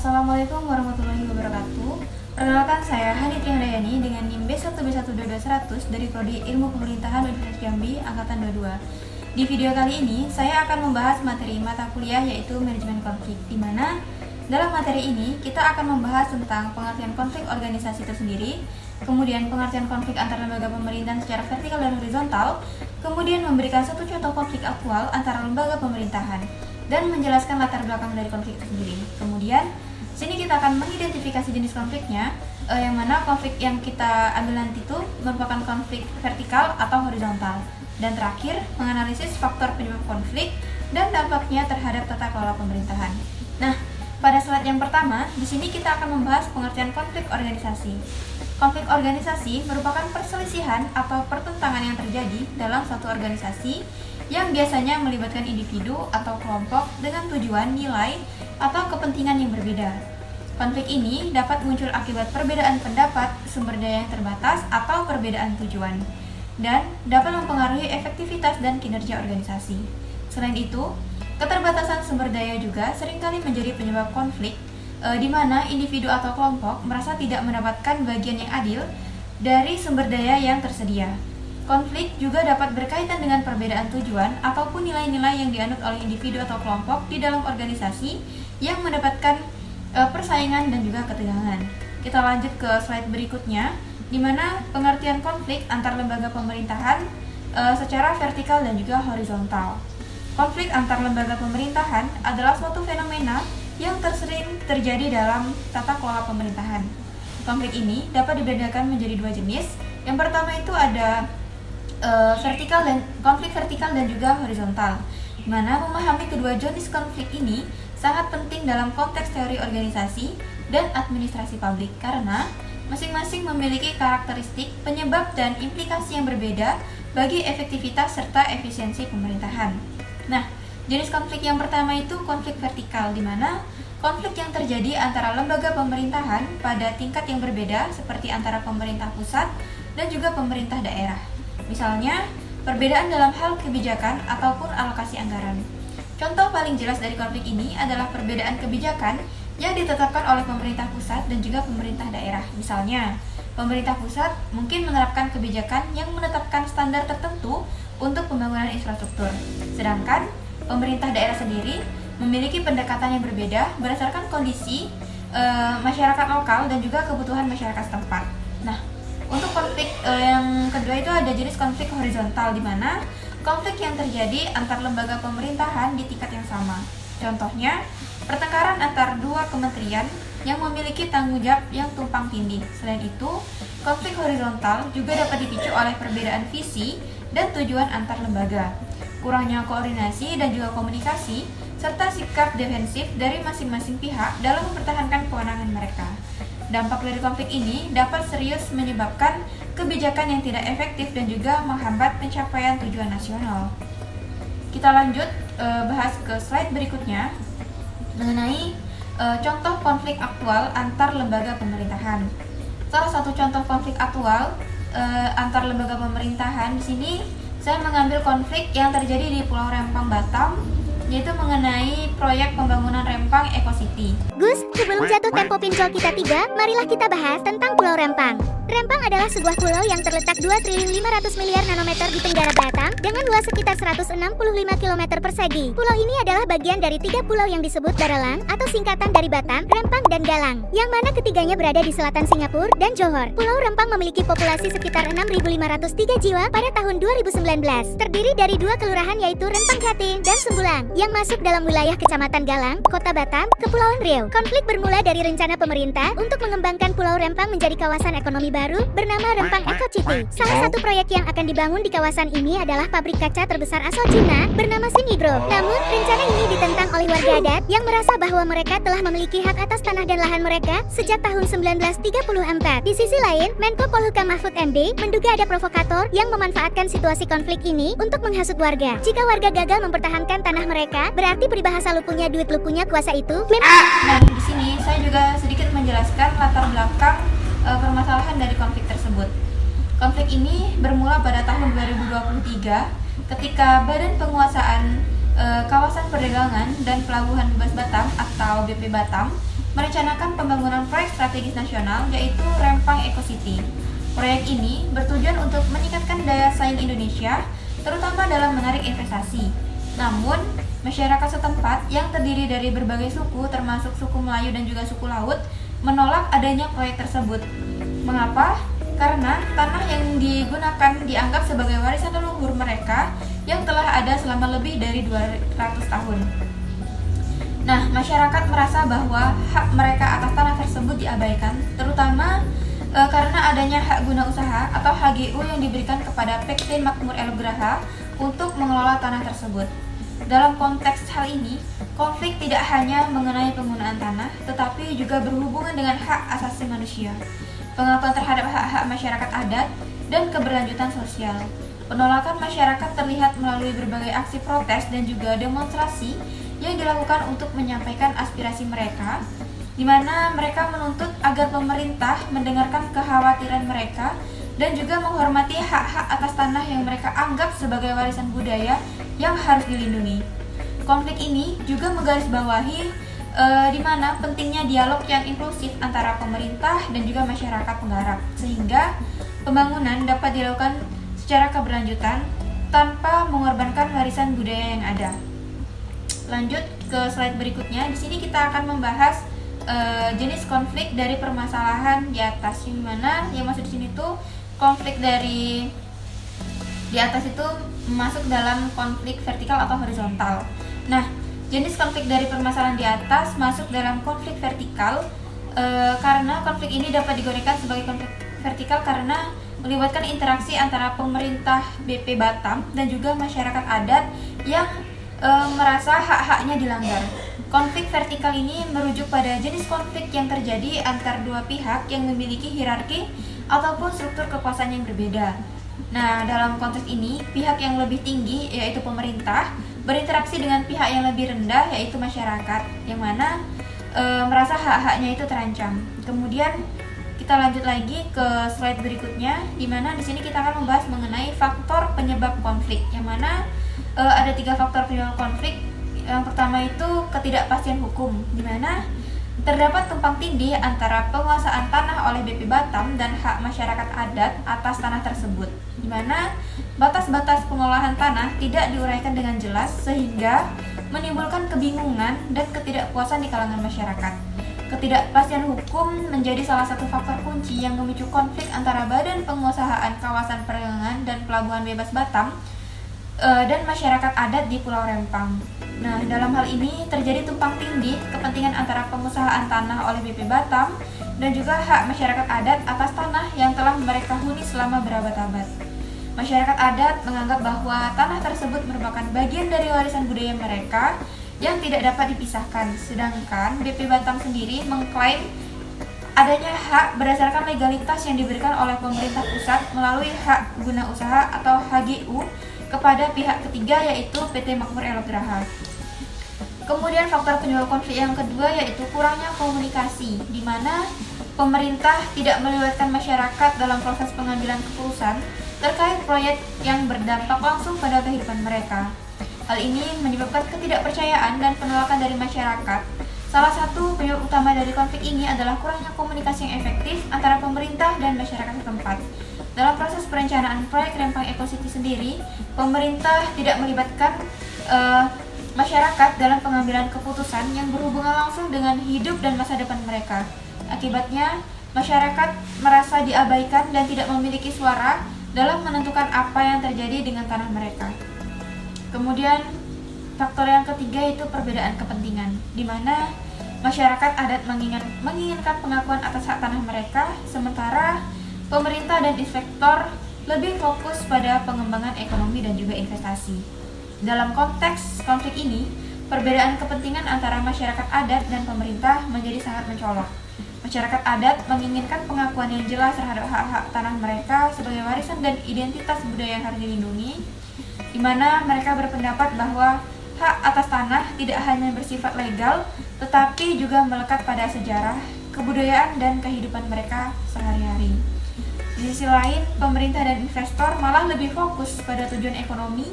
Assalamualaikum warahmatullahi wabarakatuh. Perkenalkan, saya Hani Trihandayani dengan NIM B1B12200 dari Prodi Ilmu Pemerintahan Universitas Jambi Angkatan 22. Di video kali ini, saya akan membahas materi mata kuliah yaitu Manajemen Konflik, di mana dalam materi ini kita akan membahas tentang pengertian konflik organisasi itu sendiri, kemudian pengertian konflik antar lembaga pemerintahan secara vertikal dan horizontal, kemudian memberikan satu contoh konflik aktual antara lembaga pemerintahan, dan menjelaskan latar belakang dari konflik itu sendiri. Kemudian, sini kita akan mengidentifikasi jenis konfliknya, yang mana konflik yang kita ambil nanti itu merupakan konflik vertikal atau horizontal. Dan terakhir, menganalisis faktor penyebab konflik dan dampaknya terhadap tata kelola pemerintahan. Nah, pada slide yang pertama, di sini kita akan membahas pengertian konflik organisasi. Konflik organisasi merupakan perselisihan atau pertentangan yang terjadi dalam suatu organisasi yang biasanya melibatkan individu atau kelompok dengan tujuan, nilai, atau kepentingan yang berbeda. Konflik ini dapat muncul akibat perbedaan pendapat, sumber daya yang terbatas, atau perbedaan tujuan, dan dapat mempengaruhi efektivitas dan kinerja organisasi. Selain itu, keterbatasan sumber daya juga seringkali menjadi penyebab konflik, di mana individu atau kelompok merasa tidak mendapatkan bagian yang adil dari sumber daya yang tersedia. Konflik juga dapat berkaitan dengan perbedaan tujuan ataupun nilai-nilai yang dianut oleh individu atau kelompok di dalam organisasi yang mendapatkan persaingan dan juga ketegangan. Kita lanjut ke slide berikutnya, di mana pengertian konflik antar lembaga pemerintahan secara vertikal dan juga horizontal. Konflik antar lembaga pemerintahan adalah suatu fenomena yang tersering terjadi dalam tata kelola pemerintahan. Konflik ini dapat dibedakan menjadi dua jenis. Yang pertama itu ada konflik vertikal dan juga horizontal, di mana memahami kedua jenis konflik ini sangat penting dalam konteks teori organisasi dan administrasi publik karena masing-masing memiliki karakteristik, penyebab, dan implikasi yang berbeda bagi efektivitas serta efisiensi pemerintahan. Nah, jenis konflik yang pertama itu konflik vertikal, di mana konflik yang terjadi antara lembaga pemerintahan pada tingkat yang berbeda seperti antara pemerintah pusat dan juga pemerintah daerah. Misalnya, perbedaan dalam hal kebijakan ataupun alokasi anggaran. Contoh paling jelas dari konflik ini adalah perbedaan kebijakan yang ditetapkan oleh pemerintah pusat dan juga pemerintah daerah. Misalnya, pemerintah pusat mungkin menerapkan kebijakan yang menetapkan standar tertentu untuk pembangunan infrastruktur. Sedangkan, pemerintah daerah sendiri memiliki pendekatan yang berbeda berdasarkan kondisi masyarakat lokal dan juga kebutuhan masyarakat setempat. Nah, untuk konflik yang kedua itu ada jenis konflik horizontal, di mana konflik yang terjadi antar lembaga pemerintahan di tingkat yang sama. Contohnya, pertengkaran antar dua kementerian yang memiliki tanggung jawab yang tumpang tindih. Selain itu, konflik horizontal juga dapat dipicu oleh perbedaan visi dan tujuan antar lembaga, kurangnya koordinasi dan juga komunikasi, serta sikap defensif dari masing-masing pihak dalam mempertahankan kewenangan mereka. Dampak dari konflik ini dapat serius menyebabkan kebijakan yang tidak efektif dan juga menghambat pencapaian tujuan nasional. Kita lanjut bahas ke slide berikutnya mengenai contoh konflik aktual antar lembaga pemerintahan. Salah satu contoh konflik aktual antar lembaga pemerintahan di sini saya mengambil konflik yang terjadi di Pulau Rempang, Batam, yaitu mengenai proyek pembangunan Rempang Eco City. Gus, sebelum jatuh tempo pinjol kita tiba, marilah kita bahas tentang Pulau Rempang. Rempang adalah sebuah pulau yang terletak 2.500 miliar nanometer di tenggara Batam dengan luas sekitar 165 km persegi. Pulau ini adalah bagian dari 3 pulau yang disebut Baralang atau singkatan dari Batam, Rempang, dan Galang, yang mana ketiganya berada di selatan Singapura dan Johor. Pulau Rempang memiliki populasi sekitar 6.503 jiwa pada tahun 2019. Terdiri dari 2 kelurahan yaitu Rempang Jati dan Sembulang, yang masuk dalam wilayah Kecamatan Galang, Kota Batam, Kepulauan Riau. Konflik bermula dari rencana pemerintah untuk mengembangkan Pulau Rempang menjadi kawasan ekonomi baru bernama Rempang Eco City. Salah satu proyek yang akan dibangun di kawasan ini adalah pabrik kaca terbesar asal Cina bernama Sinigro. Namun, rencana ini ditentang oleh warga adat yang merasa bahwa mereka telah memiliki hak atas tanah dan lahan mereka sejak tahun 1934. Di sisi lain, Menko Polhukam Mahfud MD menduga ada provokator yang memanfaatkan situasi konflik ini untuk menghasut warga. Jika warga gagal mempertahankan tanah mereka, berarti peribahasa lu punya duit lu punya kuasa itu. Nah, di sini saya juga sedikit menjelaskan latar belakang permasalahan dari konflik tersebut. Konflik ini bermula pada tahun 2023 ketika Badan Penguasaan Kawasan Perdagangan dan Pelabuhan Bebas Batam atau BP Batam merencanakan pembangunan proyek strategis nasional yaitu Rempang Eco City. Proyek ini bertujuan untuk meningkatkan daya saing Indonesia, terutama dalam menarik investasi. Namun, masyarakat setempat yang terdiri dari berbagai suku, termasuk suku Melayu dan juga suku Laut, menolak adanya proyek tersebut. Mengapa? Karena tanah yang digunakan dianggap sebagai warisan leluhur mereka yang telah ada selama lebih dari 200 tahun. Nah, masyarakat merasa bahwa hak mereka atas tanah tersebut diabaikan, terutama karena adanya hak guna usaha atau HGU yang diberikan kepada PT Makmur Elograha untuk mengelola tanah tersebut. Dalam konteks hal ini, konflik tidak hanya mengenai penggunaan tanah, tetapi juga berhubungan dengan hak asasi manusia, pengakuan terhadap hak-hak masyarakat adat, dan keberlanjutan sosial. Penolakan masyarakat terlihat melalui berbagai aksi protes dan juga demonstrasi yang dilakukan untuk menyampaikan aspirasi mereka, di mana mereka menuntut agar pemerintah mendengarkan kekhawatiran mereka dan juga menghormati hak-hak atas tanah yang mereka anggap sebagai warisan budaya yang harus dilindungi. Konflik ini juga menggarisbawahi di mana pentingnya dialog yang inklusif antara pemerintah dan juga masyarakat penggarap, sehingga pembangunan dapat dilakukan secara keberlanjutan tanpa mengorbankan warisan budaya yang ada. Lanjut ke slide berikutnya. Di sini kita akan membahas jenis konflik dari permasalahan di atas, yang mana yang masuk di sini tuh konflik dari di atas itu masuk dalam konflik vertikal atau horizontal. Nah, jenis konflik dari permasalahan di atas masuk dalam konflik vertikal karena konflik ini dapat digolongkan sebagai konflik vertikal karena melibatkan interaksi antara pemerintah BP Batam dan juga masyarakat adat yang merasa hak-haknya dilanggar. Konflik vertikal ini merujuk pada jenis konflik yang terjadi antar dua pihak yang memiliki hierarki ataupun struktur kekuasaan yang berbeda. Nah, dalam konteks ini, pihak yang lebih tinggi, yaitu pemerintah, berinteraksi dengan pihak yang lebih rendah, yaitu masyarakat, yang mana merasa hak-haknya itu terancam. Kemudian kita lanjut lagi ke slide berikutnya, di mana di sini kita akan membahas mengenai faktor penyebab konflik, yang mana ada 3 faktor penyebab konflik. Yang pertama itu ketidakpastian hukum, di mana terdapat tumpang tindih antara penguasaan tanah oleh BP Batam dan hak masyarakat adat atas tanah tersebut, di mana batas-batas pengolahan tanah tidak diuraikan dengan jelas sehingga menimbulkan kebingungan dan ketidakpuasan di kalangan masyarakat. Ketidakpastian hukum menjadi salah satu faktor kunci yang memicu konflik antara Badan Penguasaan Kawasan Perdagangan dan Pelabuhan Bebas Batam dan masyarakat adat di Pulau Rempang. Nah, dalam hal ini terjadi tumpang tindih kepentingan antara pengusahaan tanah oleh BP Batam dan juga hak masyarakat adat atas tanah yang telah mereka huni selama berabad-abad. Masyarakat adat menganggap bahwa tanah tersebut merupakan bagian dari warisan budaya mereka yang tidak dapat dipisahkan, sedangkan BP Batam sendiri mengklaim adanya hak berdasarkan legalitas yang diberikan oleh pemerintah pusat melalui hak guna usaha atau HGU kepada pihak ketiga, yaitu PT Makmur Elograha. Kemudian faktor penyebab konflik yang kedua yaitu kurangnya komunikasi, di mana pemerintah tidak melibatkan masyarakat dalam proses pengambilan keputusan terkait proyek yang berdampak langsung pada kehidupan mereka. Hal ini menyebabkan ketidakpercayaan dan penolakan dari masyarakat. Salah satu penyebab utama dari konflik ini adalah kurangnya komunikasi yang efektif antara pemerintah dan masyarakat setempat. Dalam proses perencanaan proyek Rempang Eco City sendiri, pemerintah tidak melibatkan masyarakat dalam pengambilan keputusan yang berhubungan langsung dengan hidup dan masa depan mereka. Akibatnya, masyarakat merasa diabaikan dan tidak memiliki suara dalam menentukan apa yang terjadi dengan tanah mereka. Kemudian, faktor yang ketiga itu perbedaan kepentingan, di mana masyarakat adat menginginkan pengakuan atas hak tanah mereka, sementara pemerintah dan inspektor lebih fokus pada pengembangan ekonomi dan juga investasi. Dalam konteks konflik ini, perbedaan kepentingan antara masyarakat adat dan pemerintah menjadi sangat mencolok. Masyarakat adat menginginkan pengakuan yang jelas terhadap hak-hak tanah mereka sebagai warisan dan identitas budaya yang harus dilindungi, di mana mereka berpendapat bahwa hak atas tanah tidak hanya bersifat legal, tetapi juga melekat pada sejarah, kebudayaan, dan kehidupan mereka sehari-hari. Di sisi lain, pemerintah dan investor malah lebih fokus pada tujuan ekonomi,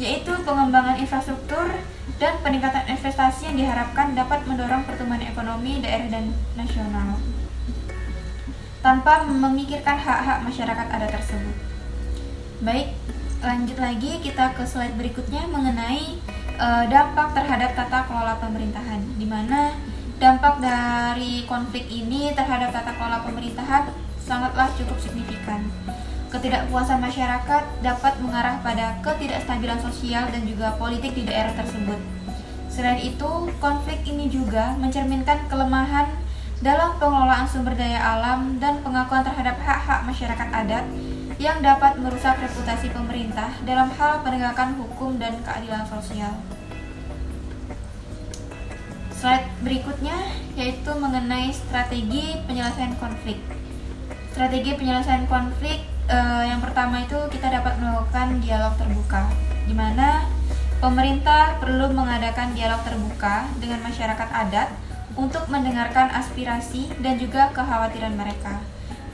yaitu pengembangan infrastruktur dan peningkatan investasi yang diharapkan dapat mendorong pertumbuhan ekonomi daerah dan nasional tanpa memikirkan hak-hak masyarakat adat tersebut. Baik, lanjut lagi kita ke slide berikutnya mengenai dampak terhadap tata kelola pemerintahan, di mana dampak dari konflik ini terhadap tata kelola pemerintahan sangatlah cukup signifikan. Ketidakpuasan masyarakat dapat mengarah pada ketidakstabilan sosial dan juga politik di daerah tersebut. Selain itu, konflik ini juga mencerminkan kelemahan dalam pengelolaan sumber daya alam dan pengakuan terhadap hak-hak masyarakat adat yang dapat merusak reputasi pemerintah dalam hal penegakan hukum dan keadilan sosial. Slide berikutnya yaitu mengenai strategi penyelesaian konflik. Strategi penyelesaian konflik yang pertama itu kita dapat melakukan dialog terbuka, di mana pemerintah perlu mengadakan dialog terbuka dengan masyarakat adat untuk mendengarkan aspirasi dan juga kekhawatiran mereka.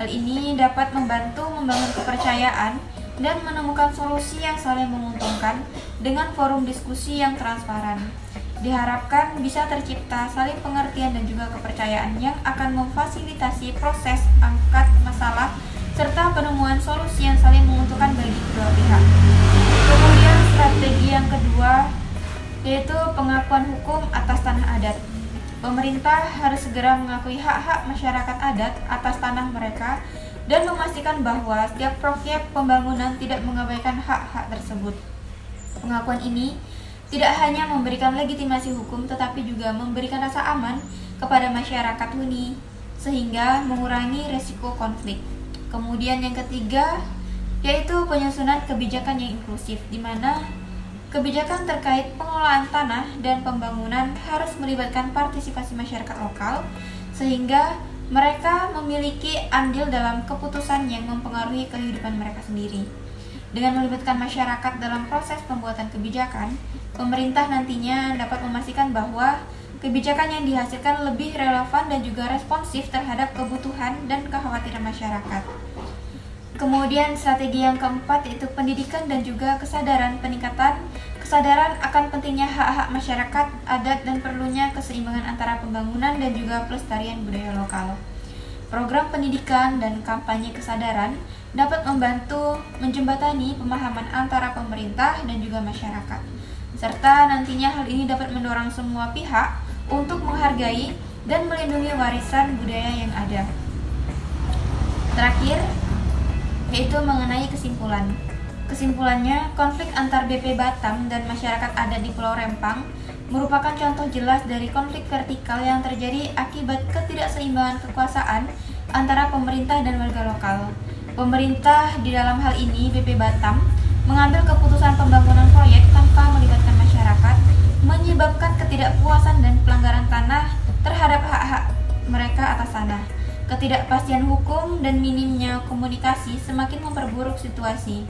Hal ini dapat membantu membangun kepercayaan dan menemukan solusi yang saling menguntungkan dengan forum diskusi yang transparan. Diharapkan bisa tercipta saling pengertian dan juga kepercayaan yang akan memfasilitasi proses angkat masalah serta penemuan solusi yang saling menguntungkan bagi kedua pihak. Kemudian strategi yang kedua yaitu pengakuan hukum atas tanah adat. Pemerintah harus segera mengakui hak-hak masyarakat adat atas tanah mereka dan memastikan bahwa setiap proyek pembangunan tidak mengabaikan hak-hak tersebut. Pengakuan ini tidak hanya memberikan legitimasi hukum tetapi juga memberikan rasa aman kepada masyarakat huni sehingga mengurangi resiko konflik. Kemudian yang ketiga yaitu penyusunan kebijakan yang inklusif, di mana kebijakan terkait pengelolaan tanah dan pembangunan harus melibatkan partisipasi masyarakat lokal sehingga mereka memiliki andil dalam keputusan yang mempengaruhi kehidupan mereka sendiri. Dengan melibatkan masyarakat dalam proses pembuatan kebijakan, pemerintah nantinya dapat memastikan bahwa kebijakan yang dihasilkan lebih relevan dan juga responsif terhadap kebutuhan dan kekhawatiran masyarakat. Kemudian strategi yang keempat yaitu pendidikan dan juga peningkatan kesadaran akan pentingnya hak-hak masyarakat adat dan perlunya keseimbangan antara pembangunan dan juga pelestarian budaya lokal. Program pendidikan dan kampanye kesadaran dapat membantu menjembatani pemahaman antara pemerintah dan juga masyarakat. Serta nantinya hal ini dapat mendorong semua pihak untuk menghargai dan melindungi warisan budaya yang ada. Terakhir, yaitu mengenai kesimpulan. Kesimpulannya, konflik antar BP Batam dan masyarakat adat di Pulau Rempang merupakan contoh jelas dari konflik vertikal yang terjadi akibat ketidakseimbangan kekuasaan antara pemerintah dan warga lokal. Pemerintah di dalam hal ini, BP Batam, mengambil keputusan pembangunan proyek tanpa melibatkan masyarakat, menyebabkan ketidakpuasan dan pelanggaran tanah terhadap hak-hak mereka atas tanah. Ketidakpastian hukum dan minimnya komunikasi semakin memperburuk situasi,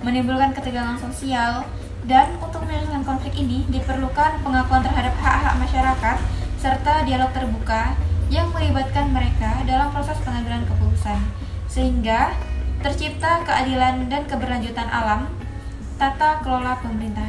menimbulkan ketegangan sosial, dan untuk menyelesaikan konflik ini diperlukan pengakuan terhadap hak-hak masyarakat serta dialog terbuka yang melibatkan mereka dalam proses pengambilan keputusan, sehingga tercipta keadilan dan keberlanjutan alam tata kelola pemerintahan.